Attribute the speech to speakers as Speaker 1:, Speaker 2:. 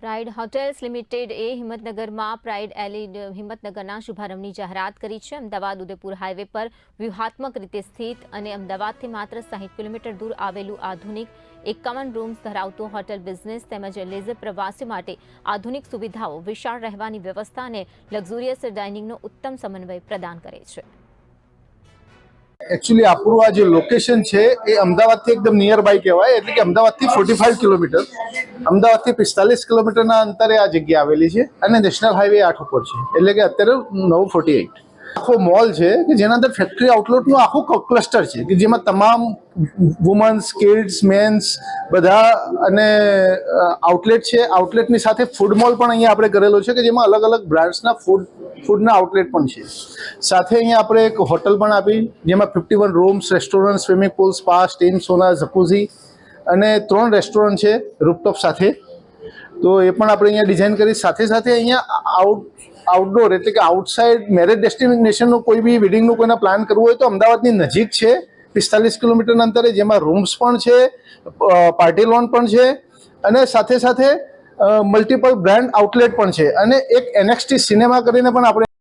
Speaker 1: Pride hotels limited એ હિંમતનગરમાં pride એલિડ હિંમતનગરના શુભારંભની જાહેરાત કરી છે। અમદાવાદ ઉદયપુર હાઈવે પર વ્યૂહાત્મક રીતે સ્થિત અને અમદાવાદથી માત્ર 60 કિલોમીટર દૂર આવેલું આધુનિક 51 રૂમ્સ ધરાવતું હોટેલ બિઝનેસ તેમજ લેઝર પ્રવાસીઓ માટે આધુનિક સુવિધાઓ, વિશાળ રહેવાની વ્યવસ્થા અને લક્ઝુરિયસ ડાઇનિંગનો ઉત્તમ સમન્વય પ્રદાન કરે છે।
Speaker 2: एक्चुअली આપણું આ જે લોકેશન છે એ અમદાવાદથી એકદમ નિયર બાય કહેવાય, એટલે કે અમદાવાદથી 45 કિલોમીટર, અમદાવાદથી 45 કિલોમીટરના અંતરે આ જગ્યા આવેલી છે અને નેશનલ હાઈવે 8 ઉપર છે, એટલે કે અત્યારે 948 આખો મોલ છે કે જેના અંદર ફેક્ટરી આઉટલેટનું આખું ક્લસ્ટર છે કે જેમાં તમામ વુમન્સ, કિડ્સ, મેન્સ બધા અને આઉટલેટ છે। આઉટલેટની સાથે ફૂડ મોલ પણ અહીંયા આપણે કરેલો છે કે જેમાં અલગ અલગ બ્રાન્ડ્સના ફૂડના આઉટલેટ પણ છે। સાથે અહીંયા આપણે એક હોટલ પણ આપી જેમાં 51 rooms, restaurant, swimming pool, spa, steam sauna, jacuzzi અને 3 રેસ્ટોરન્ટ છે રૂફટોપ સાથે। તો એ પણ આપણે અહીંયા ડિઝાઇન કરી। સાથે સાથે અહીંયા આઉટડોર એટલે કે આઉટસાઇડ મેરેજ ડેસ્ટિનેશનનું કોઈ બી વેડિંગનું કોઈને પ્લાન કરવું હોય તો અમદાવાદની નજીક છે 45 કિલોમીટરના અંતરે, જેમાં રૂમ્સ પણ છે, પાર્ટી લોન પણ છે અને સાથે સાથે મલ્ટિપલ બ્રાન્ડ આઉટલેટ પણ છે અને એક NXT સિનેમા કરીને પણ આપણે